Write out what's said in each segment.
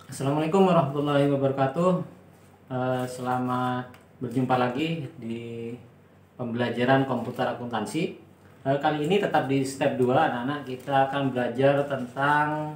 Assalamualaikum warahmatullahi wabarakatuh. Selamat berjumpa lagi di pembelajaran komputer akuntansi. Kali ini tetap di step 2 anak-anak, kita akan belajar tentang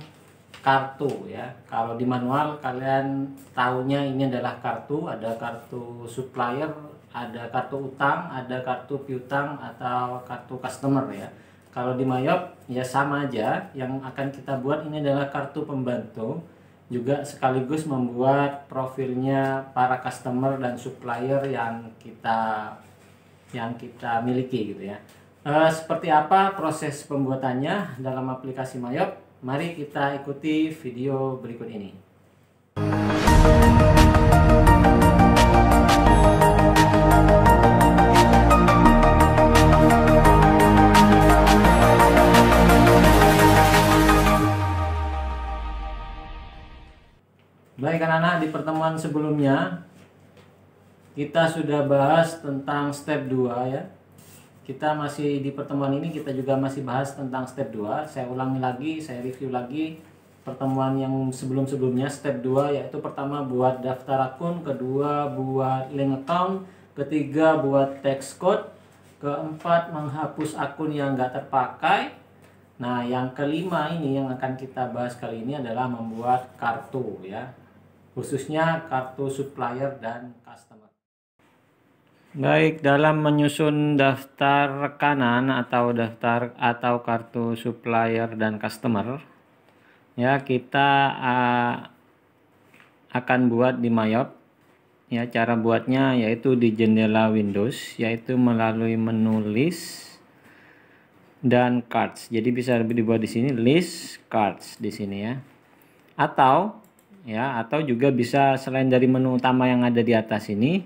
kartu ya. Kalau di manual kalian tahunya ini adalah kartu, ada kartu supplier, ada kartu utang, ada kartu piutang atau kartu customer ya. Kalau di Mayop ya sama aja, yang akan kita buat ini adalah kartu pembantu, juga sekaligus membuat profilnya para customer dan supplier yang kita miliki gitu ya. Seperti apa proses pembuatannya dalam aplikasi Mayop? Mari kita ikuti video berikut ini. Baik anak-anak, di pertemuan sebelumnya kita sudah bahas tentang step 2 ya. Kita masih di pertemuan ini kita juga masih bahas tentang step 2. Saya ulangi lagi, saya review lagi pertemuan yang sebelum-sebelumnya. Step 2 yaitu pertama buat daftar akun, kedua buat link account, ketiga buat text code, keempat menghapus akun yang nggak terpakai. Nah, yang kelima ini yang akan kita bahas kali ini adalah membuat kartu ya, khususnya kartu supplier dan customer. Baik, dalam menyusun daftar rekanan atau kartu supplier dan customer ya, kita akan buat di Mayop ya. Cara buatnya yaitu di jendela Windows, yaitu melalui menu list dan cards. Jadi bisa dibuat di sini list cards di sini ya. Atau juga bisa selain dari menu utama yang ada di atas ini,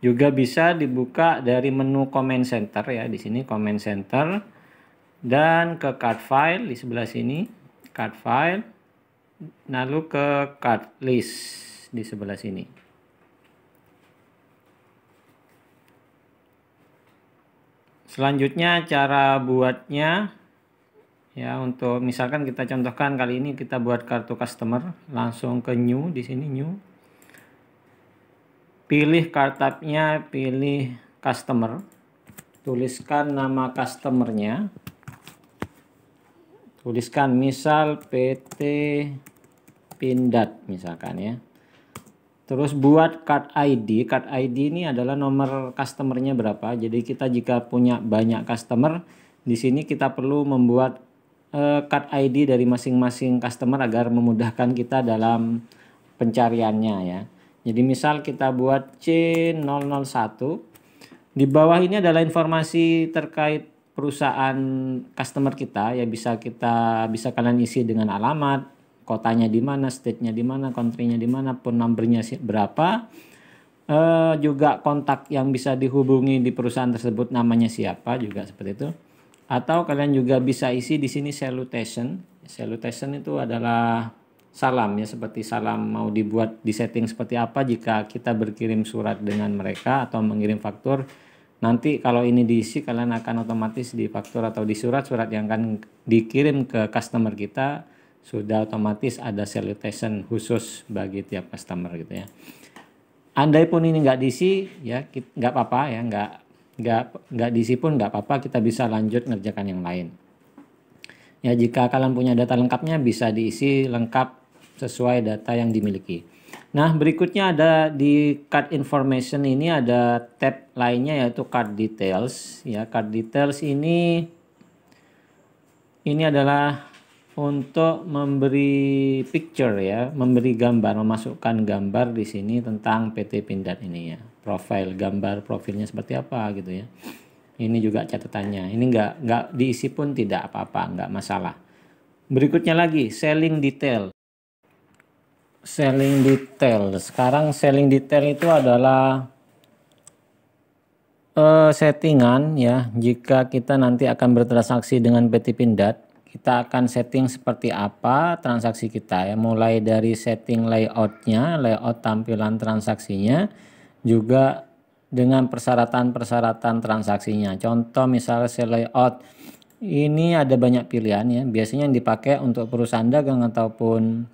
juga bisa dibuka dari menu command center ya. Di sini command center dan ke card file di sebelah sini, card file, lalu ke card list di sebelah sini. Selanjutnya cara buatnya ya, untuk misalkan kita contohkan kali ini kita buat kartu customer, langsung ke new di sini, new. Pilih card type-nya, pilih customer. Tuliskan nama customernya. Tuliskan misal PT Pindad misalkan ya. Terus buat card ID. Card ID ini adalah nomor customernya berapa. Jadi kita jika punya banyak customer, di sini kita perlu membuat card ID dari masing-masing customer agar memudahkan kita dalam pencariannya ya. Jadi misal kita buat C001. Di bawah ini adalah informasi terkait perusahaan customer kita ya, bisa kalian isi dengan alamat, kotanya di mana, state-nya di mana, country-nya di mana, phone number-nya berapa, juga kontak yang bisa dihubungi di perusahaan tersebut namanya siapa, juga seperti itu. Atau kalian juga bisa isi di sini salutation. Salutation itu adalah salam ya, seperti salam mau dibuat di setting seperti apa jika kita berkirim surat dengan mereka atau mengirim faktur. Nanti kalau ini diisi, kalian akan otomatis di faktur atau di surat-surat yang akan dikirim ke customer kita sudah otomatis ada salutation khusus bagi tiap customer gitu ya. Andai pun ini nggak diisi ya, nggak apa-apa ya, nggak diisi pun nggak apa-apa, kita bisa lanjut ngerjakan yang lain. Ya, jika kalian punya data lengkapnya bisa diisi lengkap sesuai data yang dimiliki. Nah, berikutnya ada di card information ini ada tab lainnya yaitu card details ya. Card details ini adalah untuk memberi picture ya, memberi gambar, memasukkan gambar di sini tentang PT Pindad ini ya. Profil, gambar profilnya seperti apa gitu ya. Ini juga catatannya. Ini nggak diisi pun tidak apa-apa, nggak masalah. Berikutnya lagi selling detail. Selling detail. Sekarang selling detail itu adalah settingan ya. Jika kita nanti akan bertransaksi dengan PT Pindad, kita akan setting seperti apa transaksi kita ya. Mulai dari setting layoutnya, layout tampilan transaksinya, juga dengan persyaratan-persyaratan transaksinya. Contoh misalnya layout ini ada banyak pilihan ya. Biasanya yang dipakai untuk perusahaan dagang ataupun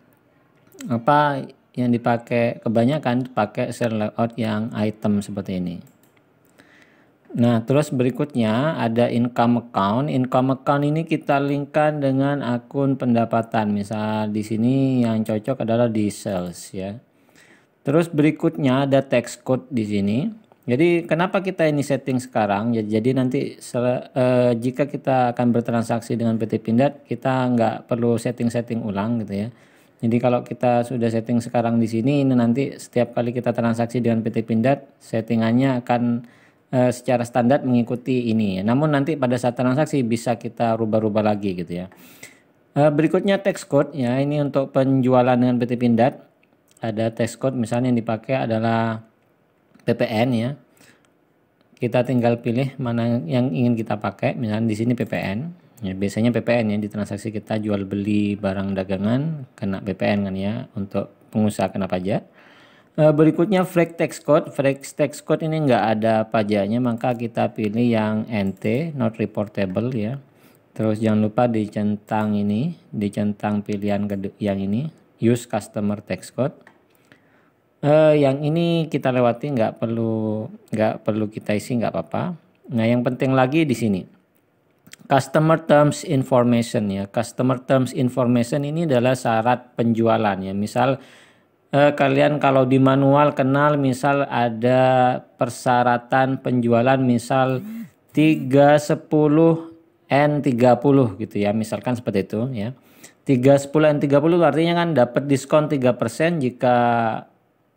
apa yang dipakai kebanyakan pakai cell layout yang item seperti ini. Nah, terus berikutnya ada income account. Income account ini kita linkkan dengan akun pendapatan. Misal di sini yang cocok adalah di sales ya. Terus berikutnya ada text code di sini. Jadi kenapa kita ini setting sekarang? Jadi nanti jika kita akan bertransaksi dengan PT Pindad, kita nggak perlu setting-setting ulang gitu ya. Jadi kalau kita sudah setting sekarang di sini, ini nanti setiap kali kita transaksi dengan PT Pindad, settingannya akan secara standar mengikuti ini. Namun nanti pada saat transaksi bisa kita rubah-rubah lagi gitu ya. Berikutnya text code ya, ini untuk penjualan dengan PT Pindad. Ada text code misalnya yang dipakai adalah PPN ya. Kita tinggal pilih mana yang ingin kita pakai. Misalnya di sini PPN. Ya, biasanya PPN ya di transaksi kita jual beli barang dagangan kena PPN kan ya, untuk pengusaha kena pajak. Berikutnya flag text code. Flag text code ini enggak ada pajaknya, maka kita pilih yang NT, not reportable ya. Terus jangan lupa dicentang ini, dicentang pilihan yang ini, use customer text code. Yang ini kita lewati, nggak perlu kita isi, nggak apa-apa. Nah, yang penting lagi di sini customer terms information ya. Customer terms information ini adalah syarat penjualan ya. Misal kalian kalau di manual kenal, misal ada persyaratan penjualan misal 3, 10, N30 gitu ya. Misalkan seperti itu ya. 3, 10, N30 artinya kan dapat diskon 3% jika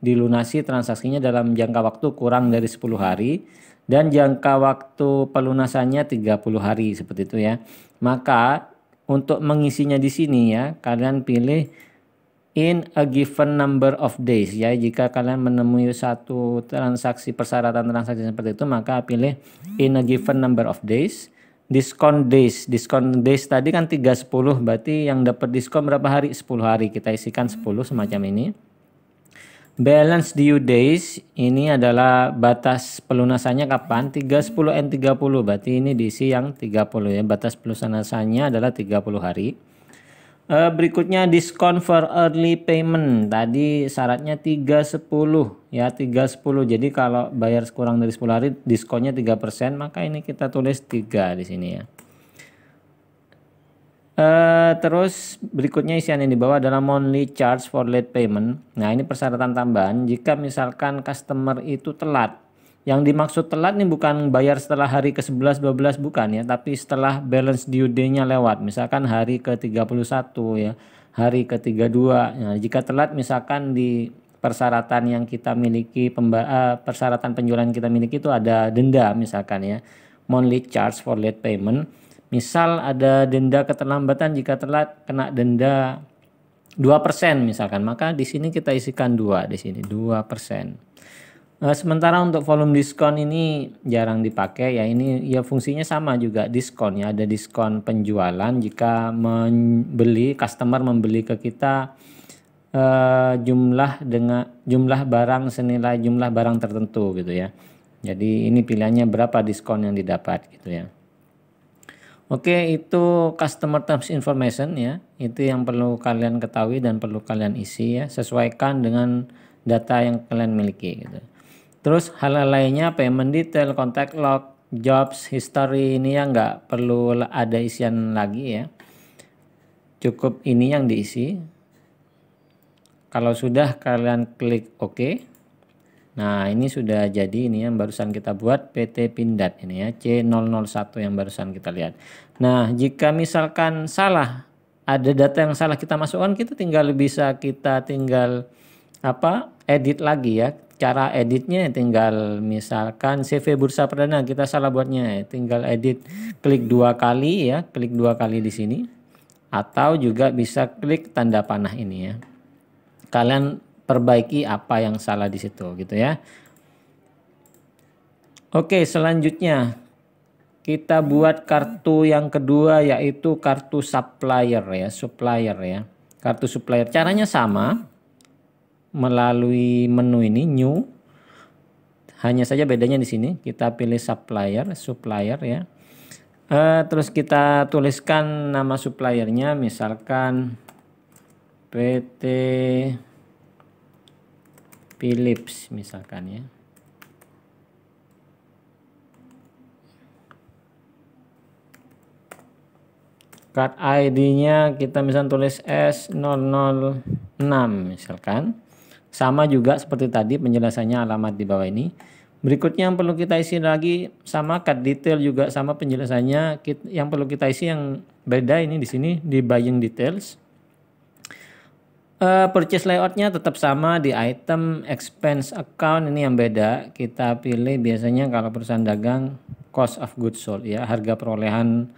dilunasi transaksinya dalam jangka waktu kurang dari 10 hari dan jangka waktu pelunasannya 30 hari seperti itu ya. Maka untuk mengisinya di sini ya, kalian pilih in a given number of days ya. Jika kalian menemui satu transaksi, persyaratan transaksi seperti itu, maka pilih in a given number of days. Diskon days tadi kan 3, 10, berarti yang dapat diskon berapa hari? 10 hari. Kita isikan 10 semacam ini. Balance due days ini adalah batas pelunasannya kapan? 3, 10, N30, berarti ini diisi yang 30 ya. Batas pelunasannya adalah 30 hari. Berikutnya diskon for early payment. Tadi syaratnya 3, 10 ya, 3, 10. Jadi kalau bayar kurang dari 10 hari diskonnya 3%, maka ini kita tulis 3 di sini ya. Terus berikutnya isian yang di bawah adalah monthly charge for late payment. Nah, ini persyaratan tambahan. Jika misalkan customer itu telat, yang dimaksud telat ini bukan bayar setelah hari ke-11, 12 bukan ya, tapi setelah balance due day-nya lewat. Misalkan hari ke-31 ya, hari ke-32. Nah, jika telat misalkan di persyaratan yang kita miliki, persyaratan penjualan yang kita miliki itu ada denda misalkan ya. Monthly charge for late payment. Misal ada denda keterlambatan, jika telat kena denda 2% misalkan, maka di sini kita isikan 2 di sini 2%. Sementara untuk volume diskon ini jarang dipakai ya, ini ya fungsinya sama juga diskon ya, ada diskon penjualan jika customer membeli ke kita jumlah barang senilai jumlah barang tertentu gitu ya. Jadi ini pilihannya berapa diskon yang didapat gitu ya. Oke, itu customer terms information ya. Itu yang perlu kalian ketahui dan perlu kalian isi ya. Sesuaikan dengan data yang kalian miliki gitu. Terus hal lainnya payment detail, contact log, jobs history ini yang nggak perlu ada isian lagi ya. Cukup ini yang diisi. Kalau sudah kalian klik OK. Nah, ini sudah jadi, ini yang barusan kita buat PT Pindad ini ya, C001 yang barusan kita lihat. Nah, jika misalkan salah, ada data yang salah kita masukkan, kita tinggal edit lagi ya. Cara editnya tinggal misalkan CV Bursa Perdana kita salah buatnya, tinggal edit, klik 2 kali ya, klik 2 kali di sini. Atau juga bisa klik tanda panah ini ya. Kalian perbaiki apa yang salah di situ gitu ya. Oke, selanjutnya kita buat kartu yang kedua, yaitu kartu supplier ya, kartu supplier. Caranya sama, melalui menu ini new, hanya saja bedanya di sini kita pilih supplier ya. Terus kita tuliskan nama suppliernya, misalkan PT Philips misalkan ya. Card ID-nya kita misalkan tulis S006 misalkan. Sama juga seperti tadi penjelasannya alamat di bawah ini. Berikutnya yang perlu kita isi lagi sama card detail juga sama penjelasannya. Yang perlu kita isi yang beda ini di sini di buying details. Purchase layoutnya tetap sama di item expense account, ini yang beda. Kita pilih biasanya kalau perusahaan dagang cost of goods sold ya, harga perolehan.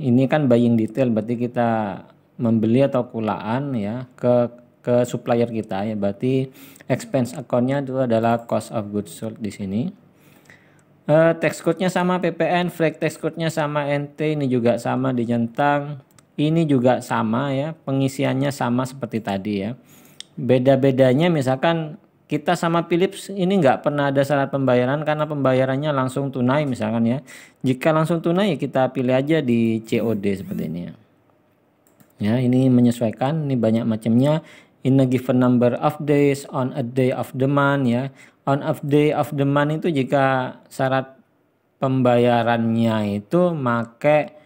Ini kan buying detail, berarti kita membeli atau kulaan ya ke supplier kita ya, berarti expense accountnya itu adalah cost of goods sold di sini. Tax code-nya sama PPN, flag tax code-nya sama NT, ini juga sama dicentang. Ini juga sama ya, pengisiannya sama seperti tadi ya. Beda-bedanya misalkan kita sama Philips ini nggak pernah ada syarat pembayaran karena pembayarannya langsung tunai misalkan ya. Jika langsung tunai ya kita pilih aja di COD seperti ini ya. Ya, ini menyesuaikan, ini banyak macamnya. In a given number of days, on a day of the month ya. On a day of the month itu jika syarat pembayarannya itu make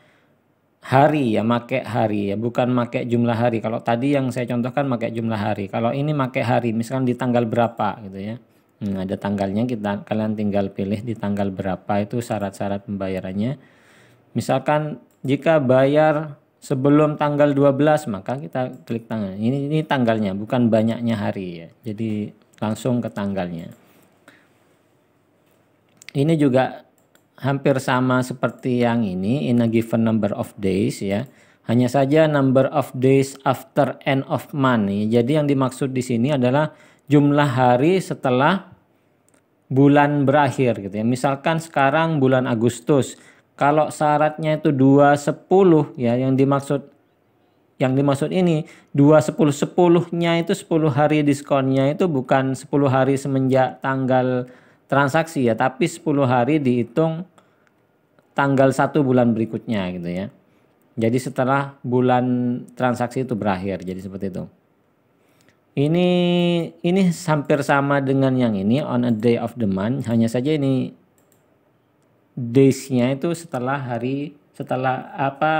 hari ya, make hari ya, bukan make jumlah hari. Kalau tadi yang saya contohkan make jumlah hari. Kalau ini make hari, misalkan di tanggal berapa gitu ya. Ada tanggalnya, kalian tinggal pilih di tanggal berapa itu syarat-syarat pembayarannya. Misalkan jika bayar sebelum tanggal 12 maka kita klik tanggal. Ini tanggalnya, bukan banyaknya hari ya. Jadi langsung ke tanggalnya. Ini juga hampir sama seperti yang ini, in a given number of days ya. Hanya saja number of days after end of month. Jadi yang dimaksud di sini adalah jumlah hari setelah bulan berakhir gitu ya. Misalkan sekarang bulan Agustus. Kalau syaratnya itu 2/10 ya, yang dimaksud ini 2/10-10-nya itu 10 hari diskonnya itu bukan 10 hari semenjak tanggal transaksi ya, tapi 10 hari dihitung tanggal 1 bulan berikutnya gitu ya. Jadi setelah bulan transaksi itu berakhir, jadi seperti itu. Ini hampir sama dengan yang ini on a day of the month, hanya saja ini days-nya itu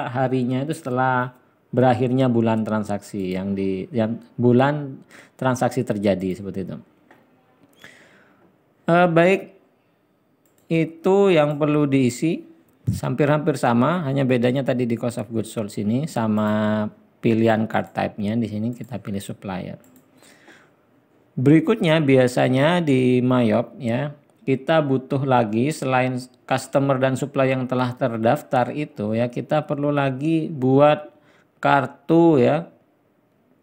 harinya itu setelah berakhirnya bulan transaksi yang bulan transaksi terjadi seperti itu. Baik, itu yang perlu diisi. Hampir sama, hanya bedanya tadi di cost of goods sold sini sama pilihan card type-nya. Di sini kita pilih supplier. Berikutnya biasanya di Mayop ya, kita butuh lagi selain customer dan supplier yang telah terdaftar itu ya, kita perlu lagi buat kartu ya,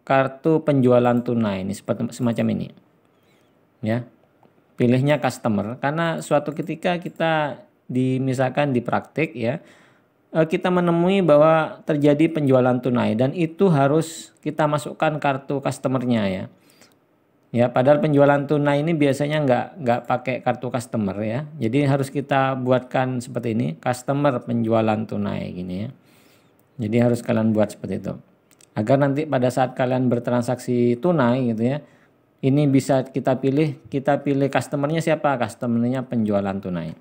kartu penjualan tunai ini seperti semacam ini ya. Pilihnya customer karena suatu ketika kita misalkan di praktik ya, kita menemui bahwa terjadi penjualan tunai dan itu harus kita masukkan kartu customernya ya. Ya, padahal penjualan tunai ini biasanya nggak pakai kartu customer ya. Jadi harus kita buatkan seperti ini, customer penjualan tunai gini ya. Jadi harus kalian buat seperti itu. Agar nanti pada saat kalian bertransaksi tunai gitu ya, ini bisa kita pilih customernya siapa? Customernya penjualan tunai.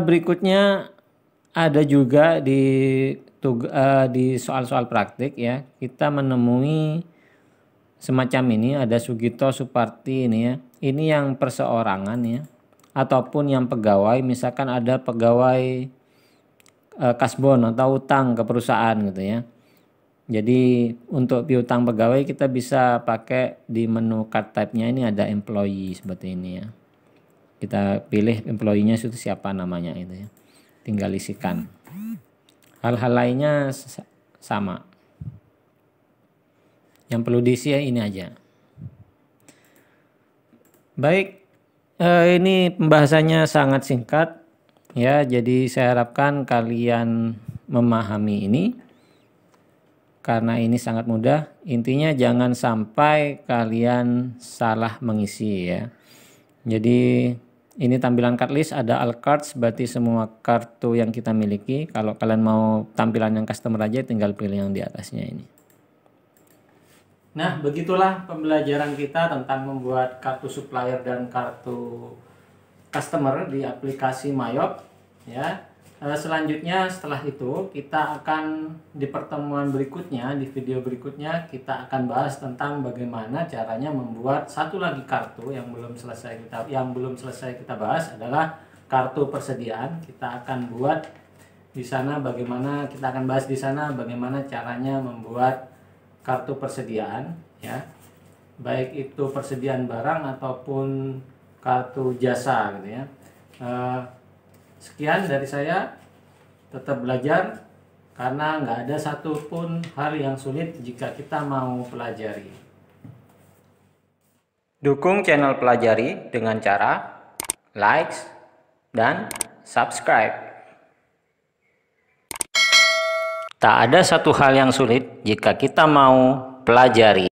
Berikutnya ada juga di soal-soal praktik ya, kita menemui semacam ini, ada Sugito Suparti ini ya. Ini yang perseorangan ya, ataupun yang pegawai, misalkan ada pegawai kasbon atau utang ke perusahaan gitu ya. Jadi untuk piutang pegawai kita bisa pakai di menu card type-nya ini ada employee seperti ini ya. Kita pilih employee-nya itu siapa namanya itu ya. Tinggal isikan. Hal-hal lainnya sama. Yang perlu diisi ya ini aja. Baik, ini pembahasannya sangat singkat ya. Jadi saya harapkan kalian memahami ini. Karena ini sangat mudah. Intinya jangan sampai kalian salah mengisi ya. Jadi ini tampilan card list, ada all cards, berarti semua kartu yang kita miliki. Kalau kalian mau tampilan yang customer aja tinggal pilih yang di atasnya ini. Nah, begitulah pembelajaran kita tentang membuat kartu supplier dan kartu customer di aplikasi Mayop ya. Selanjutnya setelah itu kita akan di pertemuan berikutnya, di video berikutnya kita akan bahas tentang bagaimana caranya membuat satu lagi kartu yang belum selesai kita bahas adalah kartu persediaan. Kita akan buat di sana bagaimana kita akan bahas di sana bagaimana caranya membuat kartu persediaan ya. Baik itu persediaan barang ataupun kartu jasa gitu ya. Sekian dari saya, tetap belajar karena nggak ada satupun hal yang sulit jika kita mau pelajari. Dukung channel Pelajari dengan cara like dan subscribe. Tak ada satu hal yang sulit jika kita mau pelajari.